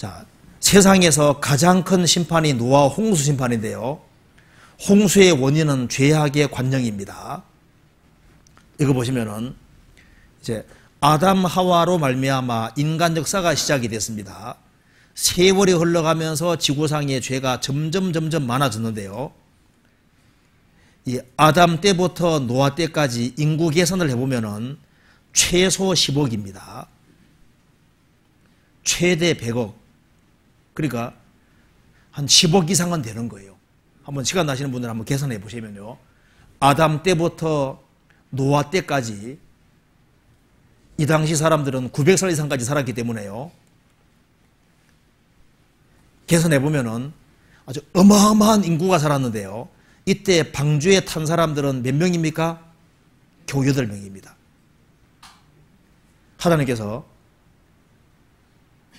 자, 세상에서 가장 큰 심판이 노아 홍수 심판인데요. 홍수의 원인은 죄악의 관영입니다. 이거 보시면은 이제 아담 하와로 말미암아 인간 역사가 시작이 됐습니다. 세월이 흘러가면서 지구상의 죄가 점점 많아졌는데요. 이 아담 때부터 노아 때까지 인구 계산을 해보면은 최소 10억입니다. 최대 100억. 그러니까 한 10억 이상은 되는 거예요. 한번 시간 나시는 분들 한번 계산해 보시면요. 아담 때부터 노아 때까지 이 당시 사람들은 900살 이상까지 살았기 때문에요. 계산해 보면은 아주 어마어마한 인구가 살았는데요. 이때 방주에 탄 사람들은 몇 명입니까? 겨우 8명입니다. 하나님께서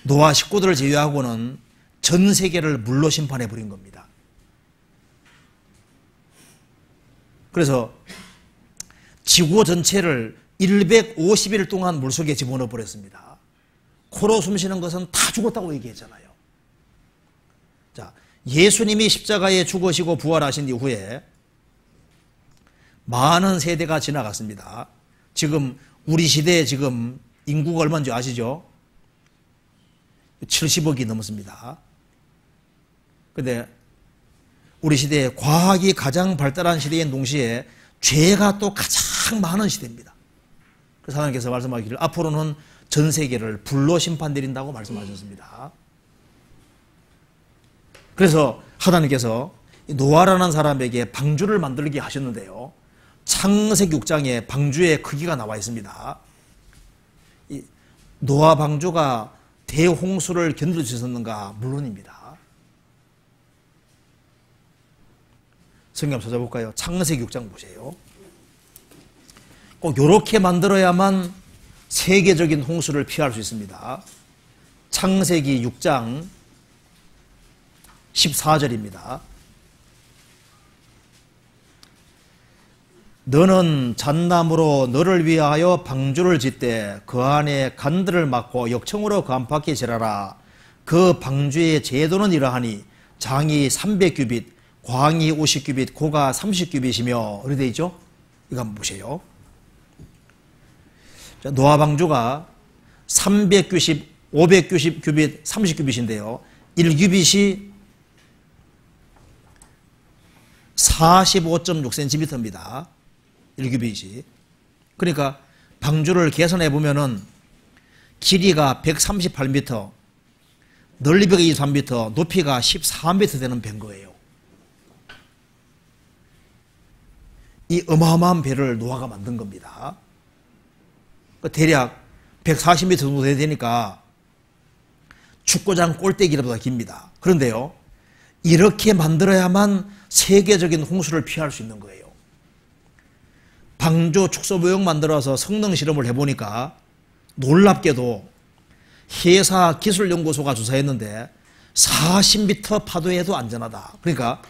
노아 식구들을 제외하고는 전 세계를 물로 심판해 버린 겁니다. 그래서 지구 전체를 150일 동안 물속에 집어넣어 버렸습니다. 코로 숨쉬는 것은 다 죽었다고 얘기했잖아요. 자, 예수님이 십자가에 죽으시고 부활하신 이후에 많은 세대가 지나갔습니다. 지금 우리 시대에 지금 인구가 얼마인지 아시죠? 70억이 넘었습니다. 근데 우리 시대에 과학이 가장 발달한 시대인 동시에 죄가 또 가장 많은 시대입니다. 그래서 하나님께서 말씀하기를 앞으로는 전 세계를 불로 심판드린다고 말씀하셨습니다. 그래서 하나님께서 노아라는 사람에게 방주를 만들게 하셨는데요. 창세기 6장에 방주의 크기가 나와 있습니다. 이 노아 방주가 대홍수를 견딜 수 있었는가? 물론입니다. 성경 한번 찾아볼까요? 창세기 6장 보세요. 꼭 이렇게 만들어야만 세계적인 홍수를 피할 수 있습니다. 창세기 6장 14절입니다. 너는 잣나무로 너를 위하여 방주를 짓되 그 안에 간들을 막고 역청으로 그 안팎에 지라라. 그 방주의 제도는 이러하니 장이 300규빗, 광이 50규빗, 고가 30규빗이며 이렇게 되어 있죠? 이거 한번 보세요. 노아 방주가 300규빗, 500규빗, 30규빗인데요. 1규빗이 45.6cm입니다. 1규빗이. 그러니까 방주를 계산해 보면은 길이가 138m, 넓이가 23m, 높이가 14m 되는 배인 거예요. 이 어마어마한 배를 노아가 만든 겁니다. 대략 140m 정도 돼야 되니까 축구장 골대기보다 깁니다. 그런데요, 이렇게 만들어야만 세계적인 홍수를 피할 수 있는 거예요. 방주 축소모형 만들어서 성능 실험을 해보니까 놀랍게도 해사기술연구소가 조사했는데 40m 파도에도 안전하다. 그러니까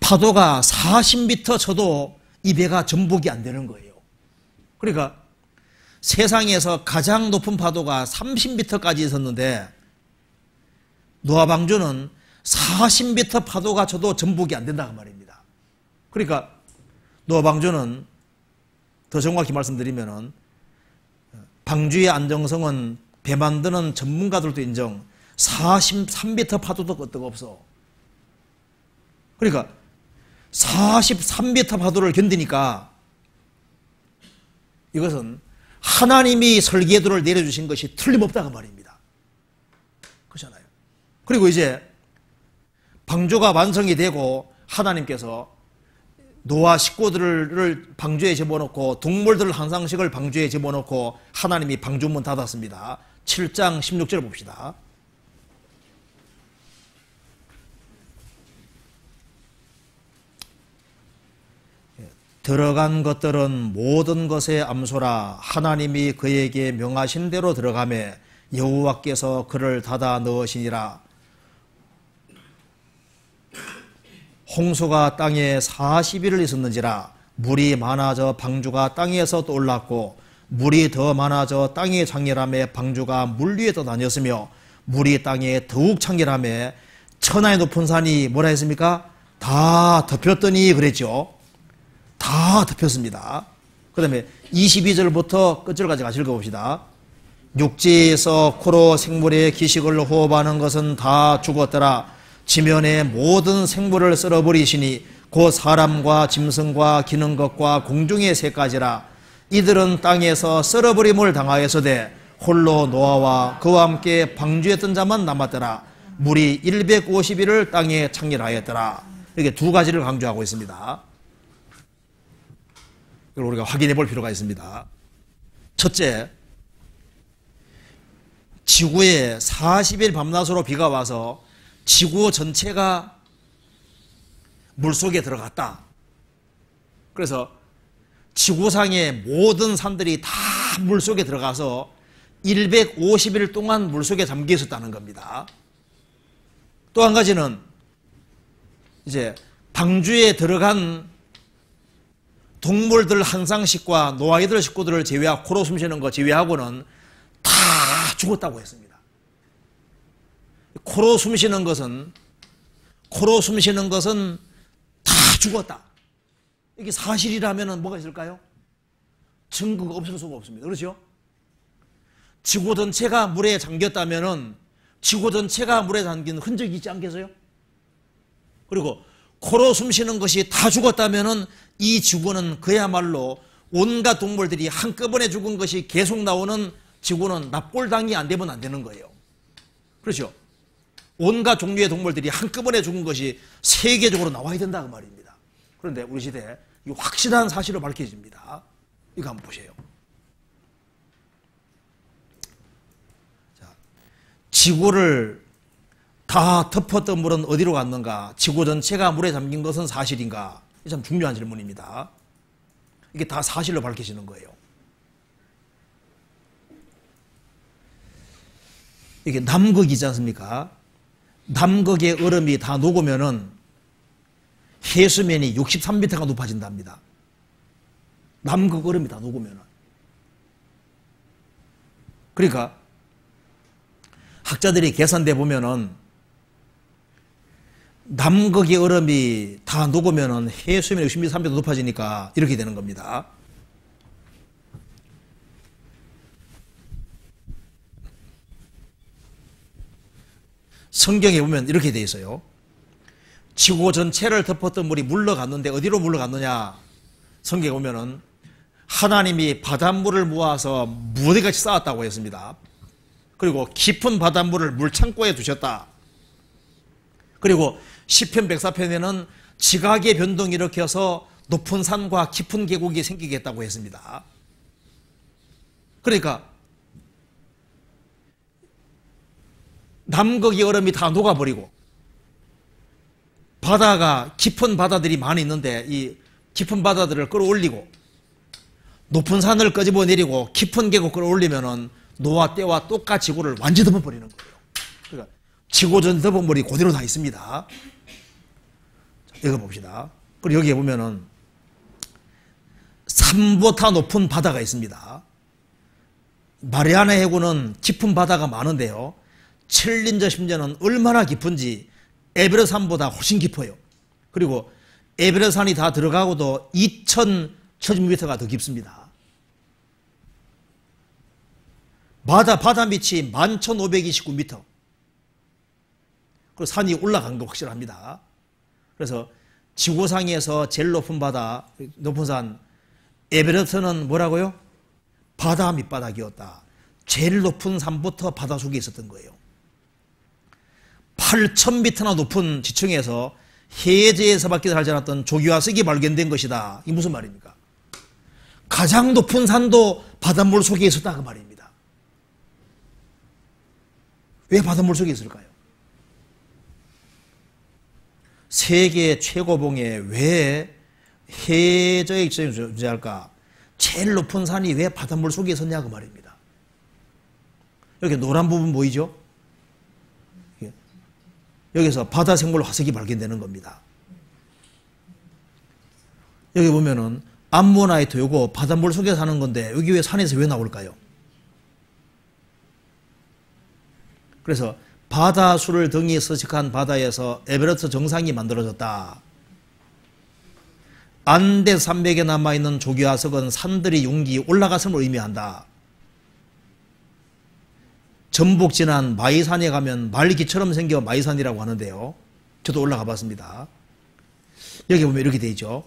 파도가 40m 쳐도 이 배가 전복이 안 되는 거예요. 그러니까 세상에서 가장 높은 파도가 30m까지 있었는데 노아 방주는 40m 파도가 쳐도 전복이 안 된다고 말입니다. 그러니까 노아 방주는 더 정확히 말씀드리면은 방주의 안정성은 배 만드는 전문가들도 인정 43m 파도도 끄떡 없어. 그러니까 43m 파도를 견디니까 이것은 하나님이 설계도를 내려주신 것이 틀림없다고 말입니다. 그렇잖아요. 그리고 이제 방주가 완성이 되고 하나님께서 노아 식구들을 방주에 집어넣고 동물들 한상식을 방주에 집어넣고 하나님이 방주문 닫았습니다. 7장 16절 봅시다. 들어간 것들은 모든 것의 암소라. 하나님이 그에게 명하신 대로 들어가매 여호와께서 그를 닫아 넣으시니라. 홍수가 땅에 40일을 있었는지라. 물이 많아져 방주가 땅에서 떠올랐고 물이 더 많아져 땅의 창렬함에 방주가 물 위에 떠다녔으며 물이 땅에 더욱 창렬함에 천하의 높은 산이 뭐라 했습니까? 다 덮였더니 그랬죠. 다 덮였습니다. 그 다음에 22절부터 끝절까지 같이 읽어봅시다. 육지에서 코로 생물의 기식을 호흡하는 것은 다 죽었더라. 지면의 모든 생물을 썰어버리시니 곧 사람과 짐승과 기는 것과 공중의 새까지라. 이들은 땅에서 썰어버림을 당하였으되 홀로 노아와 그와 함께 방주에 뜬 자만 남았더라. 물이 150일을 땅에 창렬하였더라. 이렇게 두 가지를 강조하고 있습니다. 이걸 우리가 확인해 볼 필요가 있습니다. 첫째, 지구에 40일 밤낮으로 비가 와서 지구 전체가 물속에 들어갔다. 그래서 지구상의 모든 산들이 다 물속에 들어가서 150일 동안 물속에 잠겨 있었다는 겁니다. 또 한 가지는 이제 방주에 들어간 동물들 한 쌍씩과 노아이들 식구들을 제외하고 코로 숨쉬는 거 제외하고는 다 죽었다고 했습니다. 코로 숨쉬는 것은 다 죽었다. 이게 사실이라면 뭐가 있을까요? 증거가 없을 수가 없습니다. 그렇죠? 지구 전체가 물에 잠겼다면 지구 전체가 물에 잠긴 흔적이 있지 않겠어요? 그리고 코로 숨쉬는 것이 다 죽었다면 이 지구는 그야말로 온갖 동물들이 한꺼번에 죽은 것이 계속 나오는 지구는 납골당이 안 되면 안 되는 거예요. 그렇죠? 온갖 종류의 동물들이 한꺼번에 죽은 것이 세계적으로 나와야 된다 그 말입니다. 그런데 우리 시대에 이 확실한 사실로 밝혀집니다. 이거 한번 보세요. 자, 지구를 다 덮었던 물은 어디로 갔는가? 지구 전체가 물에 잠긴 것은 사실인가? 이게 참 중요한 질문입니다. 이게 다 사실로 밝혀지는 거예요. 이게 남극이지 않습니까? 남극의 얼음이 다 녹으면은 해수면이 63m가 높아진답니다. 남극 얼음이 다 녹으면은. 그러니까 학자들이 계산돼 보면은 남극의 얼음이 다 녹으면은 해수면이 63m 높아지니까 이렇게 되는 겁니다. 성경에 보면 이렇게 되어 있어요. 지구 전체를 덮었던 물이 물러갔는데 어디로 물러갔느냐? 성경에 보면은 하나님이 바닷물을 모아서 무대같이 쌓았다고 했습니다. 그리고 깊은 바닷물을 물창고에 두셨다. 그리고 시편 104편에는 지각의 변동을 일으켜서 높은 산과 깊은 계곡이 생기게 했다고 했습니다. 그러니까 남극의 얼음이 다 녹아버리고 바다가 깊은 바다들이 많이 있는데 이 깊은 바다들을 끌어올리고 높은 산을 끄집어 내리고 깊은 계곡 끌어올리면은 노아 때와 똑같이 지구를 완전히 덮어버리는 거예요. 그러니까 지구 전 덮어물이 그대로 다 있습니다. 자, 읽어봅시다. 그리고 여기에 보면은 산보다 높은 바다가 있습니다. 마리아나 해구는 깊은 바다가 많은데요. 챌린저 심지어는 얼마나 깊은지 에베레스산보다 훨씬 깊어요. 그리고 에베레스산이 다 들어가고도 2,000제곱미터가 더 깊습니다. 바다 밑이 11,529m. 그리고 산이 올라간 거 확실합니다. 그래서 지구상에서 제일 높은 바다, 높은 산 에베레스트는 뭐라고요? 바다 밑바닥이었다. 제일 높은 산부터 바다 속에 있었던 거예요. 8,000m나 높은 지층에서 해제에서밖에 살지 않았던 조기화석이 발견된 것이다. 이게 무슨 말입니까? 가장 높은 산도 바닷물 속에 있었다 그 말입니다. 왜 바닷물 속에 있을까요? 세계 최고봉에 왜 해저에 존재할까? 제일 높은 산이 왜 바닷물 속에 있었냐 그 말입니다. 이렇게 노란 부분 보이죠? 여기서 바다 생물 화석이 발견되는 겁니다. 여기 보면은 암모나이트 요거 바닷물 속에 사는 건데 여기 왜 산에서 왜 나올까요? 그래서 바다수를 등이 서식한 바다에서 에베레스트 정상이 만들어졌다. 안데 산맥에 남아있는 조기화석은 산들이 용기 올라갔음을 의미한다. 전북 지난 마이산에 가면 말기처럼 생겨 마이산이라고 하는데요. 저도 올라가 봤습니다. 여기 보면 이렇게 되어 있죠.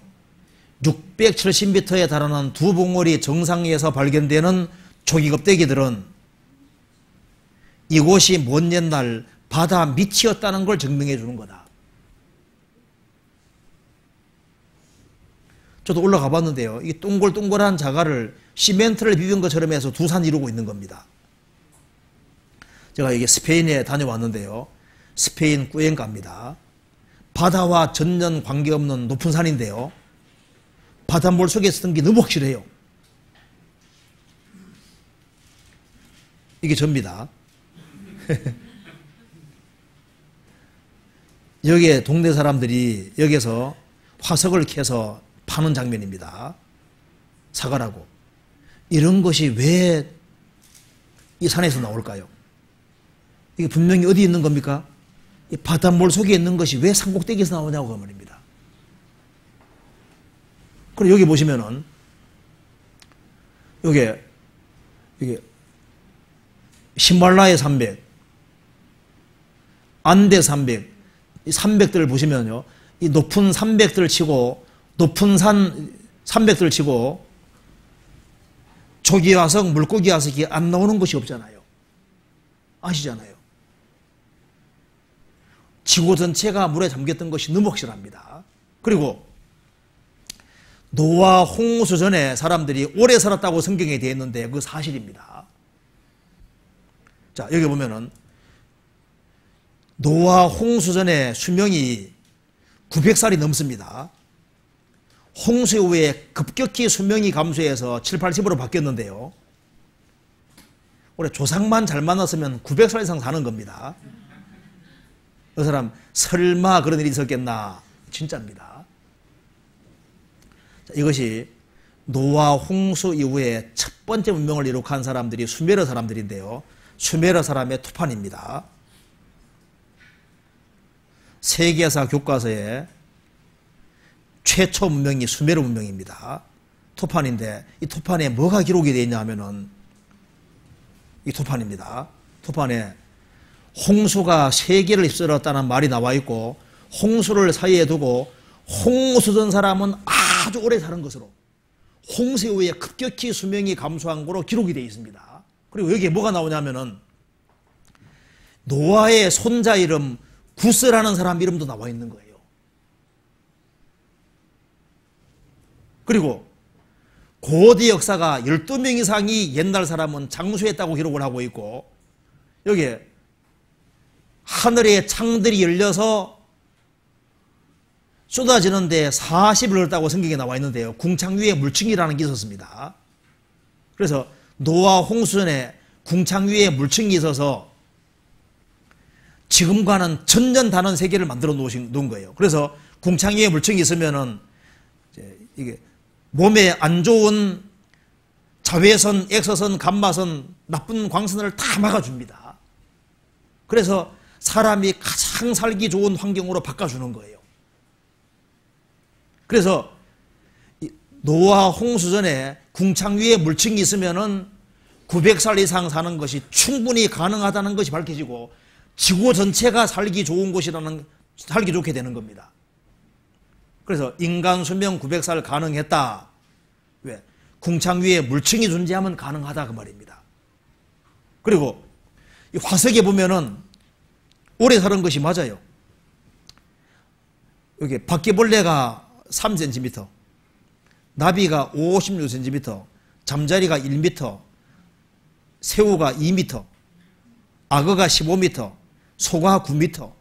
670m에 달하는 두 봉우리 정상에서 발견되는 조기 껍데기들은 이곳이 먼 옛날 바다 밑이었다는 걸 증명해 주는 거다. 저도 올라가 봤는데요. 이 동글동글한 자갈을 시멘트를 비빈 것처럼 해서 두 산 이루고 있는 겁니다. 제가 여기 스페인에 다녀왔는데요. 스페인 꾸엔카입니다. 바다와 전혀 관계없는 높은 산인데요. 바닷물 속에 쓰던 게 너무 확실해요. 이게 접니다. 여기에 동네 사람들이 여기서 화석을 캐서 파는 장면입니다. 사과라고. 이런 것이 왜 이 산에서 나올까요? 이게 분명히 어디 있는 겁니까? 이 바닷물 속에 있는 것이 왜 산꼭대기에서 나오냐고 그 말입니다. 그리고 여기 보시면은 이게 히말라야 산맥, 안데 산맥, 이 산맥들을 보시면요, 이 높은 산맥들을 치고 높은 산맥들을 치고 조기화석, 물고기화석이 안 나오는 곳이 없잖아요. 아시잖아요. 지구 전체가 물에 잠겼던 것이 너무 확실합니다. 그리고 노아 홍수 전에 사람들이 오래 살았다고 성경에 되어 있는데 그 사실입니다. 자, 여기 보면은 노아 홍수 전에 수명이 900살이 넘습니다. 홍수 이후에 급격히 수명이 감소해서 7, 80으로 바뀌었는데요. 올해 조상만 잘 만났으면 900살 이상 사는 겁니다. 그 사람 설마 그런 일이 있었겠나? 진짜입니다. 자, 이것이 노아 홍수 이후에 첫 번째 문명을 이룩한 사람들이 수메르 사람들인데요. 수메르 사람의 토판입니다. 세계사 교과서에 최초 문명이 수메르 문명입니다. 토판인데 이 토판에 뭐가 기록이 되어 있냐 하면은 이 토판입니다. 토판에 홍수가 세계를 휩쓸었다는 말이 나와 있고 홍수를 사이에 두고 홍수 전 사람은 아주 오래 사는 것으로 홍수 이후에 급격히 수명이 감소한 거로 기록이 되어 있습니다. 그리고 여기에 뭐가 나오냐면은 노아의 손자 이름 구스라는 사람 이름도 나와 있는 거예요. 그리고 고대 역사가 12명 이상이 옛날 사람은 장수했다고 기록을 하고 있고 여기에 하늘의 창들이 열려서 쏟아지는데 40을 걸었다고 성경에 나와 있는데요. 궁창 위에 물층이라는 게 있었습니다. 그래서 노아 홍수전에 궁창 위에 물층이 있어서 지금과는 전혀 다른 세계를 만들어 놓은 거예요. 그래서 궁창 위에 물층이 있으면은 이게 몸에 안 좋은 자외선, X선, 감마선, 나쁜 광선을 다 막아줍니다. 그래서 사람이 가장 살기 좋은 환경으로 바꿔주는 거예요. 그래서 노아 홍수 전에 궁창 위에 물층이 있으면은 900살 이상 사는 것이 충분히 가능하다는 것이 밝혀지고 지구 전체가 살기 좋은 곳이라는, 살기 좋게 되는 겁니다. 그래서 인간 수명 900살 가능했다. 왜? 궁창 위에 물층이 존재하면 가능하다 그 말입니다. 그리고 이 화석에 보면은 오래 사는 것이 맞아요. 여기 바퀴벌레가 3cm, 나비가 56cm, 잠자리가 1m, 새우가 2m, 악어가 15m, 소가 9m.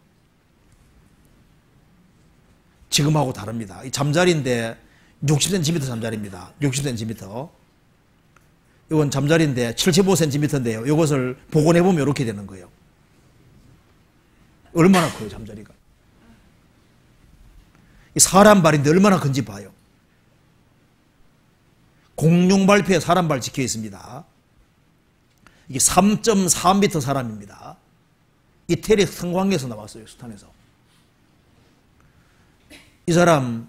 지금하고 다릅니다. 이 잠자리인데 60cm 잠자리입니다. 60cm. 이건 잠자리인데 75cm인데요. 이것을 복원해보면 이렇게 되는 거예요. 얼마나 커요, 잠자리가. 이 사람 발인데 얼마나 큰지 봐요. 공룡 발표에 사람발 찍혀 있습니다. 이게 3.4m 사람입니다. 이태리 성광에서 나왔어요. 수탄에서. 이 사람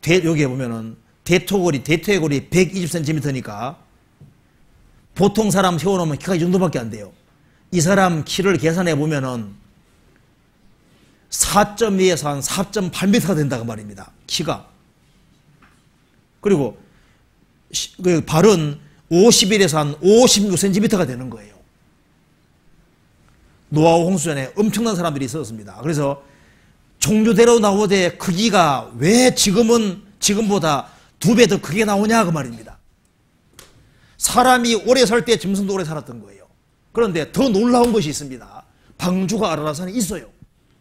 여기에 보면은 대퇴골이 120cm니까 보통 사람 세워놓으면 키가 이 정도밖에 안 돼요. 이 사람 키를 계산해 보면은 4.2에서 한 4.8m가 된다고 말입니다. 키가. 그리고 발은 51에서 한 56cm가 되는 거예요. 노아우 홍수전에 엄청난 사람들이 있었습니다. 그래서 종류대로 나오되 크기가 왜 지금보다 2배 더 크게 나오냐 그 말입니다. 사람이 오래 살 때 짐승도 오래 살았던 거예요. 그런데 더 놀라운 것이 있습니다. 방주가 아라라산에 있어요.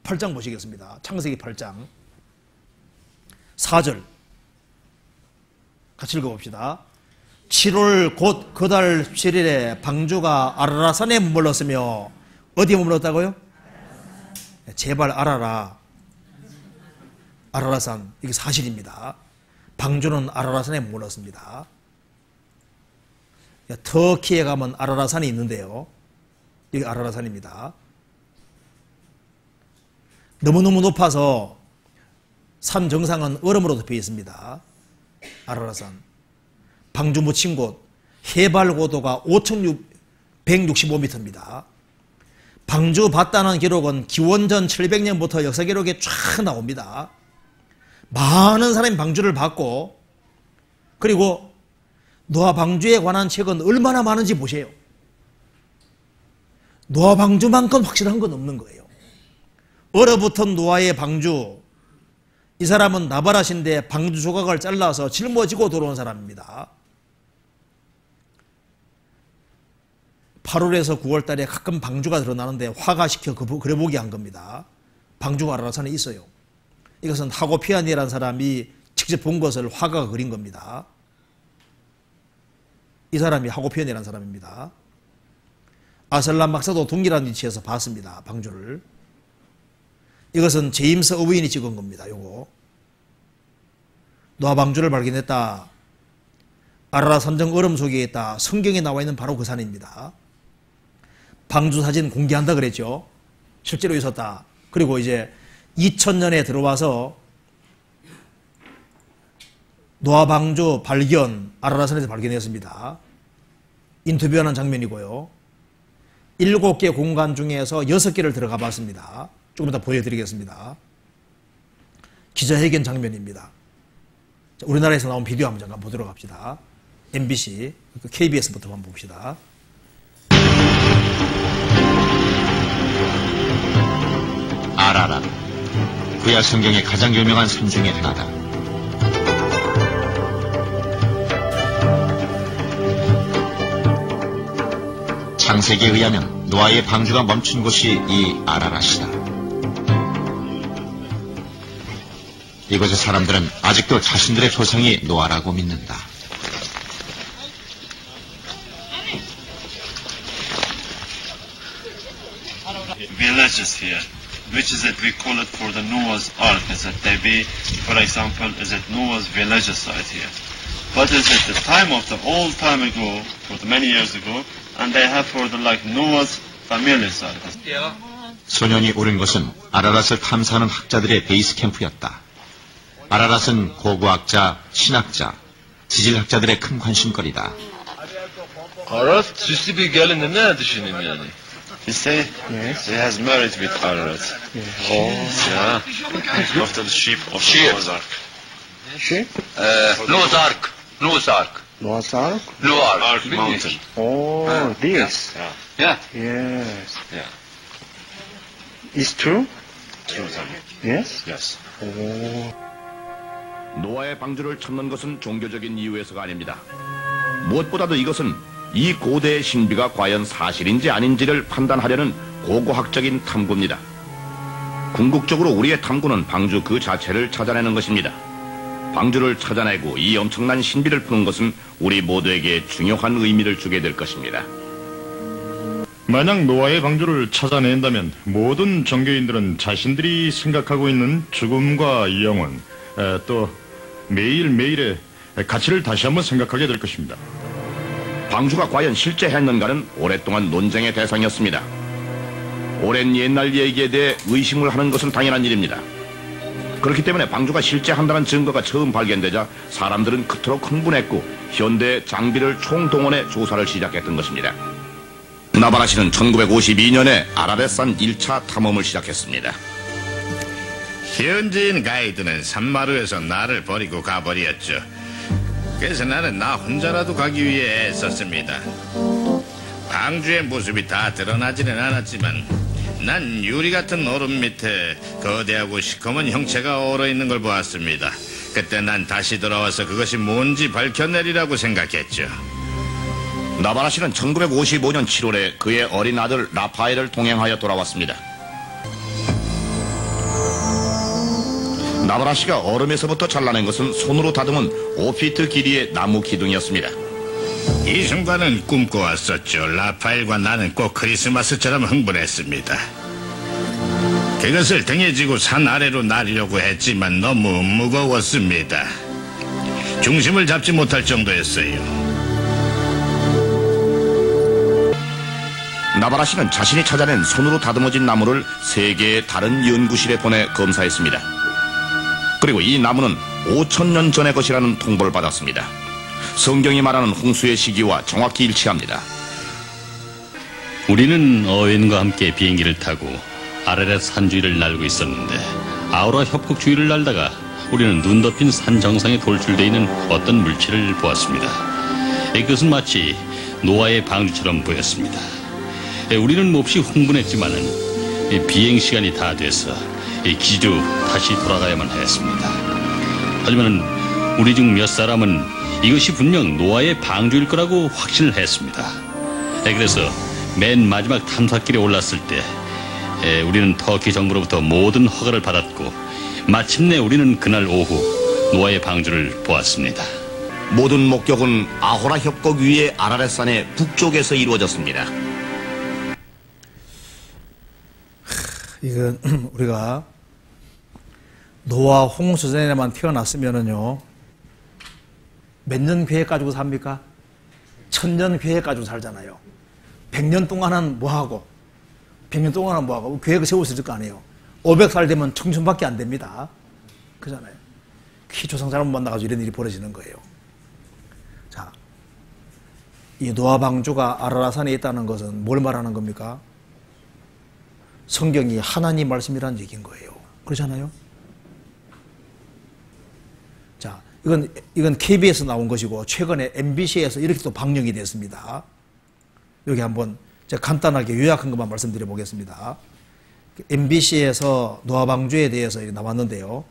8장 보시겠습니다. 창세기 8장 4절 같이 읽어봅시다. 7월 곧 그 달 7일에 방주가 아라라산에 머물렀으며 어디에 머물렀다고요? 제발 알아라. 아라라산 이게 사실입니다. 방주는 아라라산에 머물렀습니다. 터키에 가면 아라라산이 있는데요. 여기 아라라산입니다. 너무너무 높아서 산 정상은 얼음으로 덮여 있습니다. 아라라산. 방주 묻힌 곳 해발 고도가 5,165m입니다. 방주 봤다는 기록은 기원전 700년부터 역사 기록에 쫙 나옵니다. 많은 사람이 방주를 봤고, 그리고 노아 방주에 관한 책은 얼마나 많은지 보세요. 노아 방주만큼 확실한 건 없는 거예요. 얼어붙은 노아의 방주, 이 사람은 나바라신데 방주 조각을 잘라서 짊어지고 들어온 사람입니다. 8월에서 9월 달에 가끔 방주가 드러나는데 화가시켜 그려보게 한 겁니다. 방주가 아라라산에 있어요. 이것은 하고피아니라는 사람이 직접 본 것을 화가가 그린 겁니다. 이 사람이 하고피아니라는 사람입니다. 아슬란 박사도 동일한 위치에서 봤습니다. 방주를. 이것은 제임스 어부인이 찍은 겁니다. 요거. 노아 방주를 발견했다. 아라라 산정 얼음 속에 있다. 성경에 나와 있는 바로 그 산입니다. 방주 사진 공개한다 그랬죠. 실제로 있었다. 그리고 이제 2000년에 들어와서 노아 방주 발견, 아라라산에서 발견했습니다. 인터뷰하는 장면이고요. 7개 공간 중에서 6개를 들어가 봤습니다. 조금 이따 보여드리겠습니다. 기자회견 장면입니다. 자, 우리나라에서 나온 비디오 한번 잠깐 보도록 합시다. MBC, KBS부터 한번 봅시다. 아라라, 구약 성경의 가장 유명한 산 중에 하나다. 창세기에 의하면 노아의 방주가 멈춘 곳이 이 아라랏이다. 이곳의 사람들은 아직도 자신들의 조상이 노아라고 믿는다. Villages here, which is it we call it for the Noah's Ark? Is it they be, for example, is it Noah's village site here? But is it the time of the old time ago, for the many years ago, and they have for the like Noah's family site? 소년이 오른 곳은 아라랏을 탐사하는 학자들의 베이스 캠프였다. 아라랏은 고고학자, 신학자, 지질학자들의 큰 관심거리다. Ararat süslü bir gelindi ne düşünün yani? You say he has married with Ararat. Oh. Yeah. After the sheep of Noah's Ark. Sheep? Noah's Ark. Noah's Ark. Noah's Ark? Noah's Ark Mountain. Oh, this. Yeah. Yeah. Yes. Yeah. It's true? True. Yes? Yes. 노아의 방주를 찾는 것은 종교적인 이유에서가 아닙니다. 무엇보다도 이것은 이 고대의 신비가 과연 사실인지 아닌지를 판단하려는 고고학적인 탐구입니다. 궁극적으로 우리의 탐구는 방주 그 자체를 찾아내는 것입니다. 방주를 찾아내고 이 엄청난 신비를 푸는 것은 우리 모두에게 중요한 의미를 주게 될 것입니다. 만약 노아의 방주를 찾아낸다면 모든 종교인들은 자신들이 생각하고 있는 죽음과 영혼, 또 매일매일의 가치를 다시 한번 생각하게 될 것입니다. 방주가 과연 실제 했는가는 오랫동안 논쟁의 대상이었습니다. 오랜 옛날 얘기에 대해 의심을 하는 것은 당연한 일입니다. 그렇기 때문에 방주가 실제 한다는 증거가 처음 발견되자 사람들은 그토록 흥분했고 현대 장비를 총동원해 조사를 시작했던 것입니다. 나바라시는 1952년에 아라렛산 1차 탐험을 시작했습니다. 현지인 가이드는 산마루에서 나를 버리고 가버렸죠. 그래서 나는 나 혼자라도 가기 위해 애썼습니다. 방주의 모습이 다 드러나지는 않았지만 난 유리 같은 얼음 밑에 거대하고 시커먼 형체가 얼어있는 걸 보았습니다. 그때 난 다시 돌아와서 그것이 뭔지 밝혀내리라고 생각했죠. 나바라시는 1955년 7월에 그의 어린 아들 라파엘을 동행하여 돌아왔습니다. 나바라시가 얼음에서부터 잘라낸 것은 손으로 다듬은 5피트 길이의 나무 기둥이었습니다. 이 순간은 꿈꿔왔었죠. 라파엘과 나는 꼭 크리스마스처럼 흥분했습니다. 그것을 등에 지고 산 아래로 나르려고 했지만 너무 무거웠습니다. 중심을 잡지 못할 정도였어요. 나바라시는 자신이 찾아낸 손으로 다듬어진 나무를 세계의 다른 연구실에 보내 검사했습니다. 그리고 이 나무는 5,000년 전의 것이라는 통보를 받았습니다. 성경이 말하는 홍수의 시기와 정확히 일치합니다. 우리는 어윈과 함께 비행기를 타고 아라렛 산 주위를 날고 있었는데 아우라 협곡 주위를 날다가 우리는 눈 덮인 산 정상에 돌출되어 있는 어떤 물체를 보았습니다. 그것은 마치 노아의 방주처럼 보였습니다. 우리는 몹시 흥분했지만은 비행 시간이 다 돼서 기지로 다시 돌아가야만 했습니다. 하지만 우리 중 몇 사람은 이것이 분명 노아의 방주일 거라고 확신을 했습니다. 그래서 맨 마지막 탐사길에 올랐을 때 우리는 터키 정부로부터 모든 허가를 받았고 마침내 우리는 그날 오후 노아의 방주를 보았습니다. 모든 목격은 아호라 협곡 위의 아라렛산의 북쪽에서 이루어졌습니다. 이건 우리가 노아 홍수 전에만 태어났으면은요 몇 년 계획 가지고 삽니까? 1000년 계획 가지고 살잖아요. 100년 동안은 뭐하고 100년 동안은 뭐하고 계획을 세울 수 있을 거 아니에요. 500살 되면 청춘밖에 안 됩니다. 그잖아요. 조상 잘못 만나가지고 이런 일이 벌어지는 거예요. 자, 이 노아 방주가 아라라산에 있다는 것은 뭘 말하는 겁니까? 성경이 하나님 말씀이라는 얘기인 거예요. 그렇잖아요. 자, 이건 KBS에서 나온 것이고 최근에 MBC에서 이렇게 또 방영이 됐습니다. 여기 한번 제가 간단하게 요약한 것만 말씀드려 보겠습니다. MBC에서 노아 방주에 대해서 나왔는데요.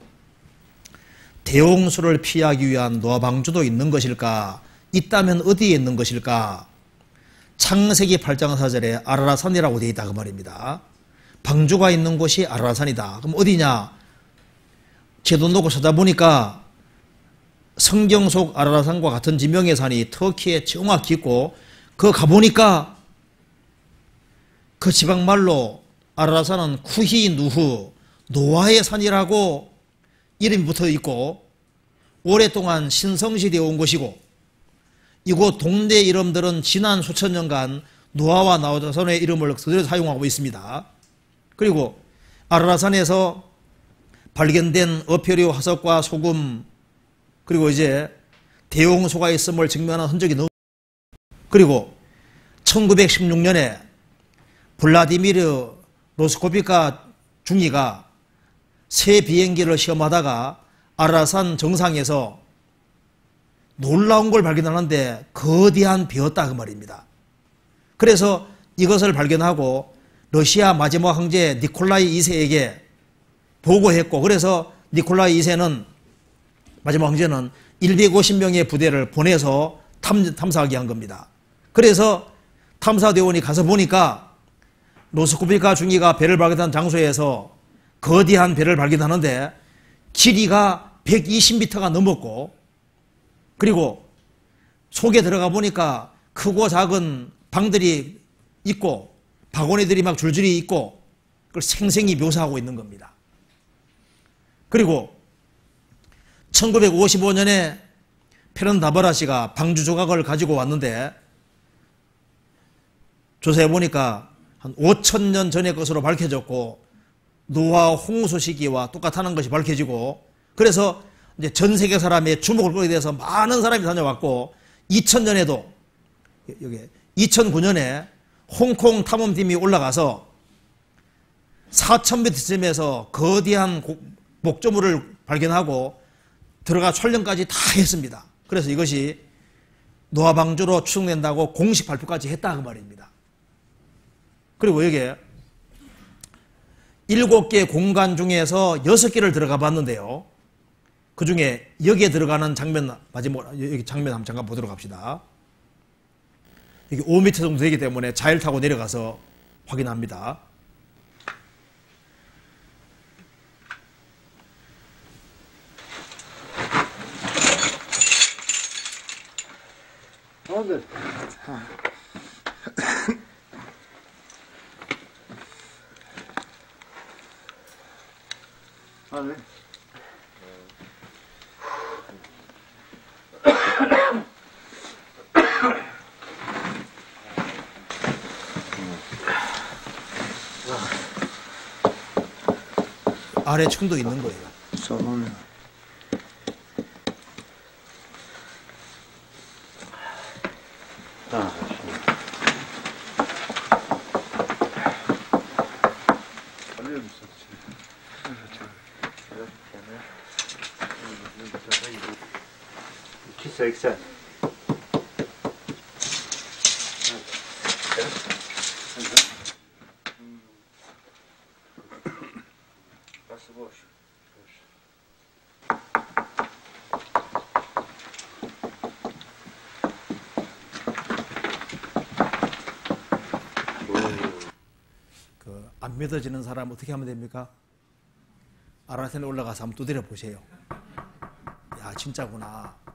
대홍수를 피하기 위한 노아 방주도 있는 것일까? 있다면 어디에 있는 것일까? 창세기 8장 4절에 아라라산이라고 되어 있다 그 말입니다. 방주가 있는 곳이 아라라산이다. 그럼 어디냐? 제도 놓고 찾아보니까 성경 속 아라라산과 같은 지명의 산이 터키에 정확히 있고 그 가보니까 그 지방말로 아라라산은 쿠히 누후 노아의 산이라고 이름이 붙어 있고 오랫동안 신성시대에 온 곳이고 이곳 동네 이름들은 지난 수천 년간 노아와 나홀자손의 이름을 그대로 사용하고 있습니다. 그리고 아라라산에서 발견된 어패류 화석과 소금 그리고 이제 대홍수가 있음을 증명하는 흔적이 너무 그리고 1916년에 블라디미르 로스코비카 중위가 새 비행기를 시험하다가 아라라산 정상에서 놀라운 걸 발견하는데 거대한 배였다 그 말입니다. 그래서 이것을 발견하고 러시아 마지막 황제 니콜라이 2세에게 보고했고 그래서 니콜라이 2세는 마지막 황제는 150명의 부대를 보내서 탐사하게 한 겁니다. 그래서 탐사대원이 가서 보니까 로스코비카 중위가 배를 발견한 장소에서 거대한 배를 발견하는데 길이가 120m가 넘었고 그리고 속에 들어가 보니까 크고 작은 방들이 있고 바구니들이 막 줄줄이 있고 그걸 생생히 묘사하고 있는 겁니다. 그리고 1955년에 페른다바라시가 방주 조각을 가지고 왔는데 조사해 보니까 한 5,000년 전의 것으로 밝혀졌고 노아 홍수 시기와 똑같다는 것이 밝혀지고 그래서 이제 전 세계 사람의 주목을 끌게 돼서 많은 사람이 다녀왔고 2000년에도 여기 2009년에 홍콩 탐험팀이 올라가서 4,000m쯤에서 거대한 목조물을 발견하고 들어가 촬영까지 다 했습니다. 그래서 이것이 노아 방주로 추정된다고 공식 발표까지 했다 그 말입니다. 그리고 여기에 7개 공간 중에서 6개를 들어가 봤는데요. 그 중에 여기에 들어가는 장면, 마지막, 여기 장면 한번 잠깐 보도록 합시다. 여기 5m 정도 되기 때문에 자일 타고 내려가서 확인합니다. 아래 층도 있는 거예요. 안 믿어지는 사람 어떻게 하면 됩니까? 아라산에 올라가서 한번 두드려 보세요. 야, 진짜구나.